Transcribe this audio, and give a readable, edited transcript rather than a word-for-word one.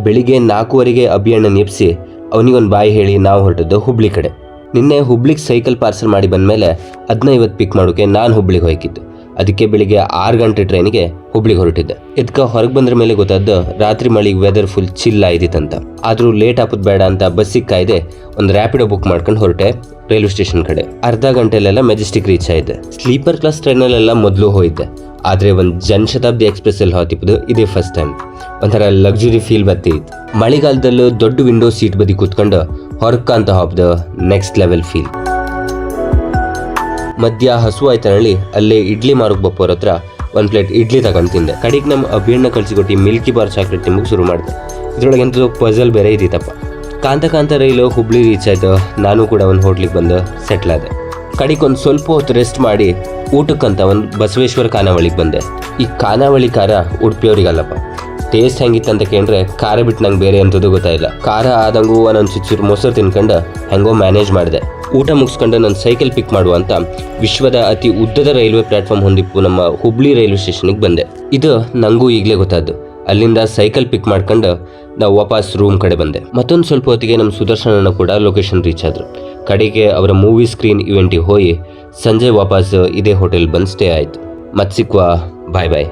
ಬೆಳಿಗ್ಗೆ 4:15ಗೆ ಅಭಿಯಣ್ಣನ ಎಬ್ಸಿ ಅವನಿಗೊಂದು ಬಾಯಿ ಹೇಳಿ ನಾವು ಹೊರಟದ್ದು ಹುಬ್ಳಿ ಕಡೆ. ನಿನ್ನೆ ಹುಬ್ಳಿಗೆ ಸೈಕಲ್ ಪಾರ್ಸಲ್ ಮಾಡಿ ಬಂದಮೇಲೆ ಅದನ್ನ ಇವತ್ತು ಪಿಕ್ ಮಾಡೋಕೆ ನಾನು ಹುಬ್ಳಿಗೆ ಹೋಗಿದ್ದು. ಅದಕ್ಕೆ ಬೆಳಿಗ್ಗೆ 6 ಗಂಟೆ ಟ್ರೈನಿಗೆ ಹುಬ್ಳಿಗೆ ಹೊರಟಿದ್ದೆ. ಇದಕ್ಕೆ ಹೊರಗೆ ಬಂದ್ರ ಮೇಲೆ ಗೊತ್ತಾದ್ದು ರಾತ್ರಿ ಮಳೆಗೆ ವೆದರ್ ಫುಲ್ ಚಿಲ್ ಆಯ್ತಿತ್ತಂತ. ಆದರೂ ಲೇಟ್ ಆಗೋದು ಬೇಡ ಅಂತ ಬಸ್ಸಿಗೆ ಕಾಯ್ದೆ ಒಂದು ರ್ಯಾಪಿಡೋ ಬುಕ್ ಮಾಡ್ಕೊಂಡು ಹೊರಟೆ ರೈಲ್ವೆ ಸ್ಟೇಷನ್ ಕಡೆ. ಅರ್ಧ ಗಂಟೆಲೆಲ್ಲ ಮೆಜೆಸ್ಟಿಕ್ ರೀಚ್ ಆಯಿತೆ. ಸ್ಲೀಪರ್ ಕ್ಲಾಸ್ ಟ್ರೈನಲ್ಲೆಲ್ಲ ಮೊದಲು ಹೋಯಿದ್ದೆ, ಆದರೆ ಒಂದು ಜನಶತಾಬ್ದಿ ಎಕ್ಸ್ಪ್ರೆಸ್ ಅಲ್ಲಿ ಹೋತಿದ್ದು ಇದೇ ಫಸ್ಟ್ ಟೈಮ್. ಒಂಥರ ಲಕ್ಸುರಿ ಫೀಲ್ ಬರ್ತಿತ್ತು. ಮಳೆಗಾಲದಲ್ಲೂ ದೊಡ್ಡ ವಿಂಡೋ ಸೀಟ್ ಬದಿ ಕೂತ್ಕೊಂಡು ಹೊರಕ ಅಂತ ಹಾಪ್ದ ನೆಕ್ಸ್ಟ್ ಲೆವೆಲ್ ಫೀಲ್. ಮಧ್ಯ ಹಸು ಆಯ್ತನಳ್ಳಿ ಅಲ್ಲೇ ಇಡ್ಲಿ ಮಾರೋಕ್ ಬಪ್ಪೋರ ಹತ್ರ ಒಂದು ಪ್ಲೇಟ್ ಇಡ್ಲಿ ತಗೊಂಡು ತಿಂದೆ. ಕಡೆಗೆ ನಮ್ಮ ಅಭಿಯಣ್ಣ ಕಳಿಸಿಕೊಟ್ಟು ಮಿಲ್ಕಿ ಬಾರ್ ಚಾಕ್ಲೇಟ್ ತಿಂಬಕ್ಕೆ ಶುರು ಮಾಡಿದೆ. ಇದ್ರೊಳಗೆ ಎಂಥದ್ದು ಪಜಲ್ ಬೇರೆ ಇದ್ದಿತ್ತಪ್ಪ. ಕಾಂತ ರೈಲು ಹುಬ್ಳಿ ರೀಚ್ ಆಯ್ತು. ನಾನು ಕೂಡ ಒಂದು ಹೋಟ್ಲಿಗೆ ಬಂದು ಸೆಟ್ಲ್ ಆದೆ. ಕಡೆಗೆ ಒಂದು ಸ್ವಲ್ಪ ಹೊತ್ತು ರೆಸ್ಟ್ ಮಾಡಿ ಊಟಕ್ಕಂತ ಒಂದು ಬಸವೇಶ್ವರ ಖಾನಾವಳಿಗೆ ಬಂದೆ. ಈ ಖಾನಾವಳಿ ಖಾರ ಉಡುಪಿಯವ್ರಿಗಲ್ಲಪ್ಪ. ಟೇಸ್ಟ್ ಹೆಂಗಿತ್ತಂತ ಕೇಳಿದ್ರೆ ಖಾರ ಬಿಟ್ಟು ನಂಗೆ ಬೇರೆ ಅಂಥದ್ದು ಗೊತ್ತಾಯಿಲ್ಲ. ಖಾರ ಆದಂಗೂ ಒಂದೊಂದು ಚುಚ್ಚೂರು ಮೊಸರು ತಿನ್ಕೊಂಡು ಹೆಂಗೋ ಮ್ಯಾನೇಜ್ ಮಾಡಿದೆ. ಊಟ ಮುಗಿಸ್ಕೊಂಡು ನನ್ನ ಸೈಕಲ್ ಪಿಕ್ ಮಾಡುವ ಅಂತ ವಿಶ್ವದ ಅತಿ ಉದ್ದದ ರೈಲ್ವೆ ಪ್ಲಾಟ್ಫಾರ್ಮ್ ಹೊಂದಿಪ್ಪು ನಮ್ಮ ಹುಬ್ಳಿ ರೈಲ್ವೆ ಸ್ಟೇಷನ್ಗೆ ಬಂದೆ. ಇದು ನನಗೂ ಈಗಲೇ ಗೊತ್ತಾದ್ದು. ಅಲ್ಲಿಂದ ಸೈಕಲ್ ಪಿಕ್ ಮಾಡ್ಕೊಂಡು ನಾವು ವಾಪಸ್ ರೂಮ್ ಕಡೆ ಬಂದೆ. ಮತ್ತೊಂದು ಸ್ವಲ್ಪ ಹೊತ್ತಿಗೆ ನಮ್ಮ ಸುದರ್ಶನನ ಕೂಡ ಲೊಕೇಶನ್ ರೀಚ್ ಆದರು. ಕಡೆಗೆ ಅವರ ಮೂವಿ ಸ್ಕ್ರೀನ್ ಇವೆಂಟಿಗೆ ಹೋಗಿ ಸಂಜೆ ವಾಪಸ್ ಇದೇ ಹೋಟೆಲ್ ಬಂದು ಸ್ಟೇ ಆಯಿತು. ಮತ್ತೆ ಸಿಕ್ಕುವ, ಬಾಯ್ ಬಾಯ್.